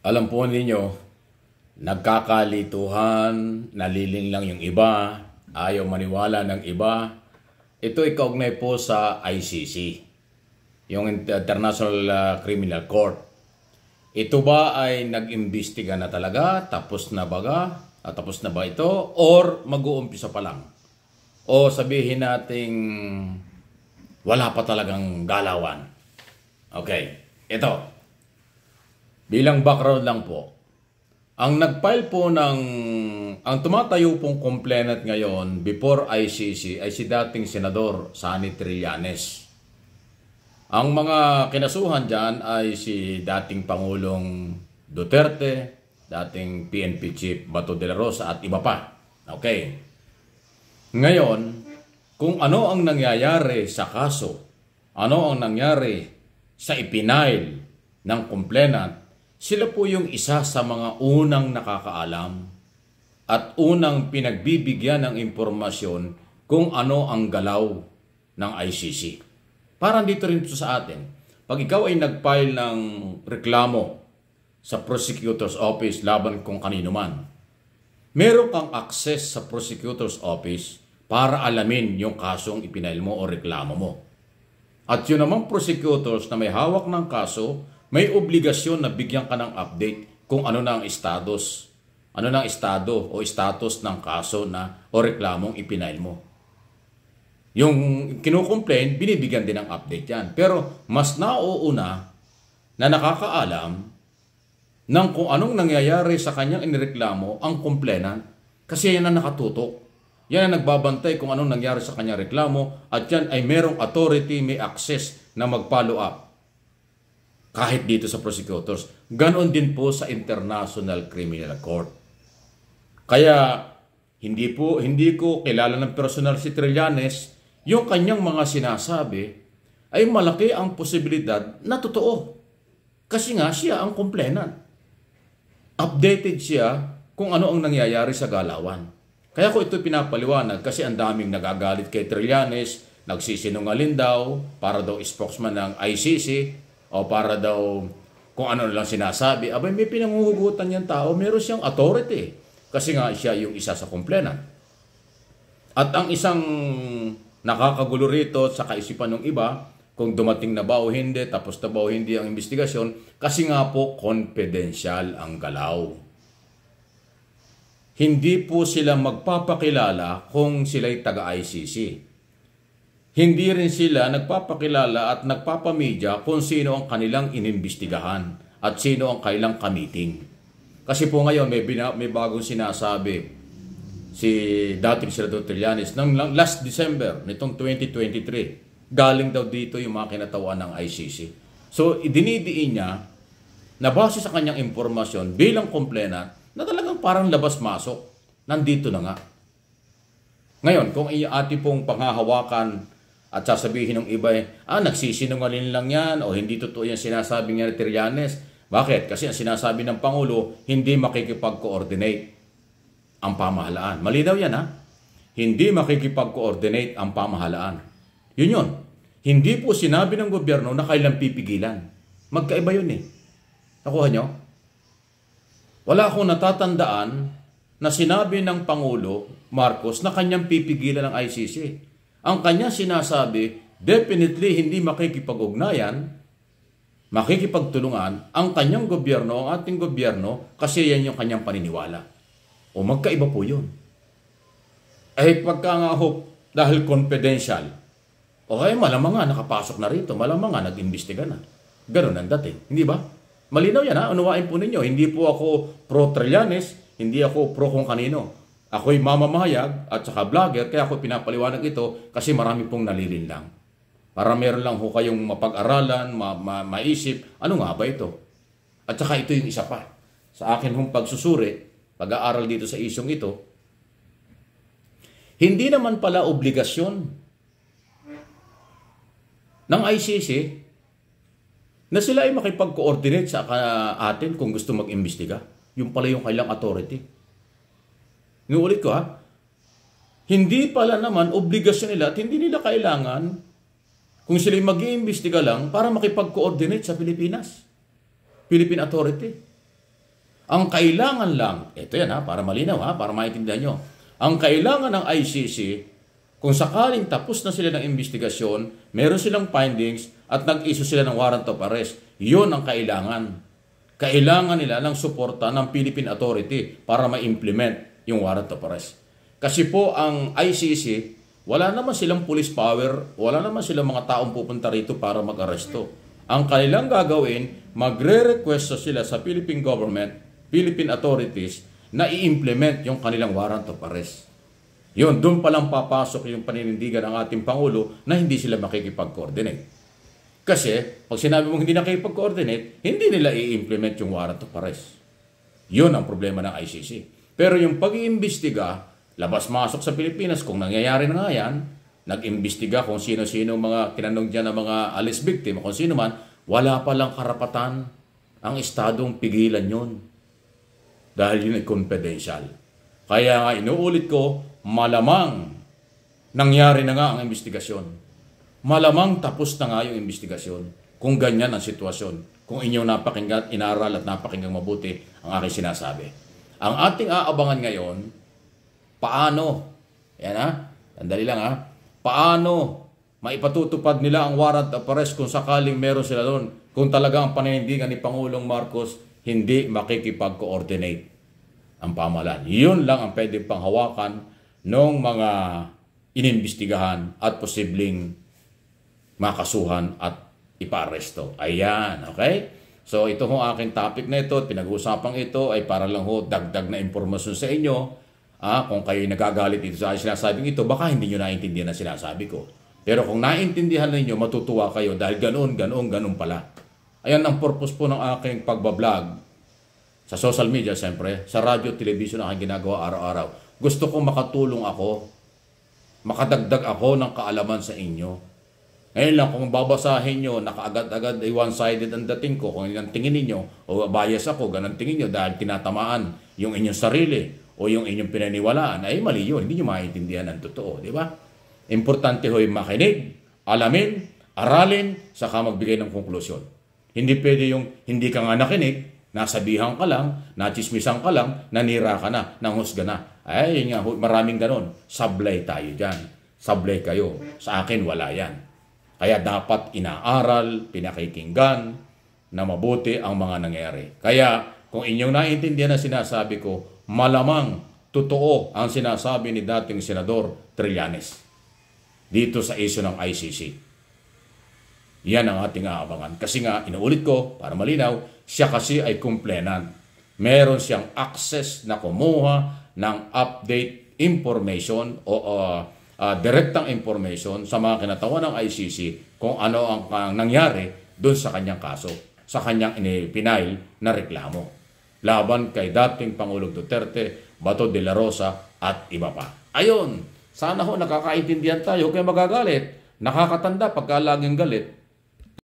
Alam po ninyo, nagkakalituhan, naliling lang yung iba, ayaw maniwala ng iba. Ito ay kaugnay po sa ICC, yung International Criminal Court. Ito ba ay nag-imbestiga na talaga? Tapos na baga? Tapos na ba ito? Or mag-uumpisa pa lang? O sabihin nating wala pa talagang galawan? Okay, ito. Bilang background lang po, ang nag-file po ang tumatayo pong complainant ngayon before ICC ay si dating Senador Sonny Trillanes. Ang mga kinasuhan dyan ay si dating Pangulong Duterte, dating PNP Chief Bato de la Rosa at iba pa. Okay. Ngayon, kung ano ang nangyayari sa kaso, ano ang nangyari sa ipinail ng complainant, sila po yung isa sa mga unang nakakaalam at unang pinagbibigyan ng impormasyon kung ano ang galaw ng ICC. Parang dito rin ito sa atin. Pag ikaw ay nag-file ng reklamo sa prosecutor's office laban kung kanino man, meron kang access sa prosecutor's office para alamin yung kasong ipinail mo o reklamo mo. At yun namang prosecutors na may hawak ng kaso, may obligasyon na bigyan ka ng update kung ano na ang status, ano na ang estado o status ng kaso na o reklamong ipinail mo. Yung kinukomplain, binibigyan din ng update yan. Pero mas nauuna na nakakaalam ng kung anong nangyayari sa kanyang inireklamo ang complainant kasi yan ang nakatutok. Yan ang nagbabantay kung anong nangyari sa kanyang reklamo at yan ay merong authority, may access na mag-follow up. Kahit dito sa prosecutors, ganon din po sa International Criminal Court. Kaya hindi ko kilala ng personal si Trillanes, yung kanyang mga sinasabi ay malaki ang posibilidad na totoo. Kasi nga siya ang complainant. Updated siya kung ano ang nangyayari sa galawan. Kaya ko ito pinapaliwanag kasi ang daming nagagalit kay Trillanes, nagsisinungaling daw para daw spokesman ng ICC, o para daw kung ano lang sinasabi. Abay, may pinanguhugutan niyang tao, meron siyang authority. Kasi nga siya yung isa sa complainant. At ang isang nakakagulo rito sa kaisipan ng iba, kung dumating na ba o hindi, tapos na ba o hindi ang investigasyon, kasi nga po confidential ang galaw. Hindi po sila magpapakilala kung sila'y taga-ICC. Hindi rin sila nagpapakilala at nagpapamedya kung sino ang kanilang inimbestigahan at sino ang kailang kamiting. Kasi po ngayon may bagong sinasabi si dating Senador Trillanes ng last December nitong 2023. Galing daw dito yung mga kinatawan ng ICC. So idinidiin niya na base sa kanyang impormasyon bilang complainant na talagang parang labas-masok. Nandito na nga. Ngayon, kung ati pong panghahawakan at sasabihin ng iba, nagsisinungaling lang yan o hindi totoo yung sinasabi niya ni Trillanes. Bakit? Kasi ang sinasabi ng Pangulo, hindi makikipag-coordinate ang pamahalaan. Malinaw yan Hindi makikipag-coordinate ang pamahalaan. Yun. Hindi po sinabi ng gobyerno na kailang pipigilan. Magkaiba yun Nakuha nyo? Wala akong natatandaan na sinabi ng Pangulo Marcos na kanyang pipigilan ng ICC. Ang kanya sinasabi, definitely hindi makikipag-ugnayan, makikipagtulungan ang kanyang gobyerno, ang ating gobyerno, kasi yan yung kanyang paniniwala. O magkaiba po yun. Pagka nga dahil confidential, okay, malamang nga nakapasok na rito, malamang nga nag-imbestiga na. Ganun ang dating, hindi ba? Malinaw yan unawain po ninyo, hindi po ako pro-Trillanes, hindi ako pro kung kanino. Ako'y mamamahayag at saka vlogger, kaya ako pinapaliwanag ito kasi marami pong nalilinlang. Para meron lang kayong mapag-aralan, maisip, ano nga ba ito? At saka ito yung isa pa. Sa akin pagsusuri, pag-aaral dito sa isyong ito, hindi naman pala obligasyon ng ICC na sila ay makipag-coordinate sa atin kung gusto mag-imbestiga. Yung pala yung kailang authority. Inuulit ko hindi pala naman obligasyon nila at hindi nila kailangan kung sila'y mag-iimbestiga lang para makipag-coordinate sa Pilipinas. Philippine Authority. Ang kailangan lang, ito yan para malinaw para maintindihan nyo. Ang kailangan ng ICC, kung sakaling tapos na sila ng investigasyon, meron silang findings at nag-issue sila ng warrant of arrest, yun ang kailangan. Kailangan nila ng suporta ng Philippine Authority para ma-implement yung warrant of arrest. Kasi po ang ICC, wala naman silang police power, wala naman silang mga taong pupunta rito para mag-aresto. Ang kanilang gagawin, magre-request sila sa Philippine government, Philippine authorities, na i-implement yung kanilang warrant of arrest. Yun, doon palang papasok yung paninindigan ng ating Pangulo na hindi sila makikipag-coordinate. Kasi, pag sinabi mong hindi nakikipag-coordinate, hindi nila i-implement yung warrant of arrest. Yun ang problema ng ICC. Pero yung pag-iimbestiga, labas-masok sa Pilipinas, kung nangyayari na nga yan, nag-imbestiga kung sino-sino mga tinanong dyan ng mga alis victim, kung sino man, wala palang karapatan ang estadong pigilan yun. Dahil yun ay confidential. Kaya nga inuulit ko, malamang nangyari na nga ang investigasyon. Malamang tapos na nga yung investigasyon kung ganyan ang sitwasyon. Kung inyong napakinggan, inaral at napakinggan mabuti ang aking sinasabi. Ang ating aabangan ngayon, paano? Yan sandali lang paano maipatutupad nila ang warrant of arrest kung sakaling meron sila doon? Kung talagang paninindigan ni Pangulong Marcos, hindi makikipag-coordinate ang pamahalaan. Yun lang ang pwedeng panghawakan ng mga inimbestigahan at posibleng makasuhan at ipa-aresto. Ayan, okay? So ito aking topic na ito, pinag-uusapang ito ay para lang dagdag na impormasyon sa inyo. Kung kayo nagagalit dito sa sinasabing ito, baka hindi nyo naintindihan ang sinasabi ko. Pero kung naintindihan ninyo, matutuwa kayo dahil ganoon pala. Ayan ang purpose po ng aking pagbablog sa social media, siyempre, sa radyo, television na aking ginagawa araw-araw. Gusto kong makatulong ako, makadagdag ako ng kaalaman sa inyo. Ngayon lang, kung babasahin nyo, nakaagad-agad ay one-sided ang dating ko. Kung yung tingin ninyo, o bias ako, ganun tingin nyo dahil tinatamaan yung inyong sarili o yung inyong pinaniwalaan, ay mali yun. Hindi nyo maintindihan ang totoo, di ba? Importante ho'y makinig, alamin, aralin, saka magbigay ng konklusyon. Hindi pwede yung hindi ka nga nakinig, nasabihan ka lang, nachismisan ka lang, nanira ka na, nanghusga na. Ay, yun nga, maraming ganon. Sablay tayo dyan. Sablay kayo. Sa akin, wala yan. Kaya dapat inaaral, pinakikinggan, na mabuti ang mga nangyari. Kaya, kung inyong naintindihan na sinasabi ko, malamang totoo ang sinasabi ni dating Senador Trillanes dito sa issue ng ICC. Yan ang ating aabangan. Kasi nga, inuulit ko, para malinaw, siya kasi ay complainant. Meron siyang access na kumuha ng update information o direktang information sa mga kinatawan ng ICC kung ano ang nangyari doon sa kanyang kaso, sa kanyang pinile na reklamo laban kay dating Pangulong Duterte, Bato de la Rosa at iba pa. Ayun, sana nakakaintindihan tayo, huwag kayo magagalit. Nakakatanda pagka laging galit.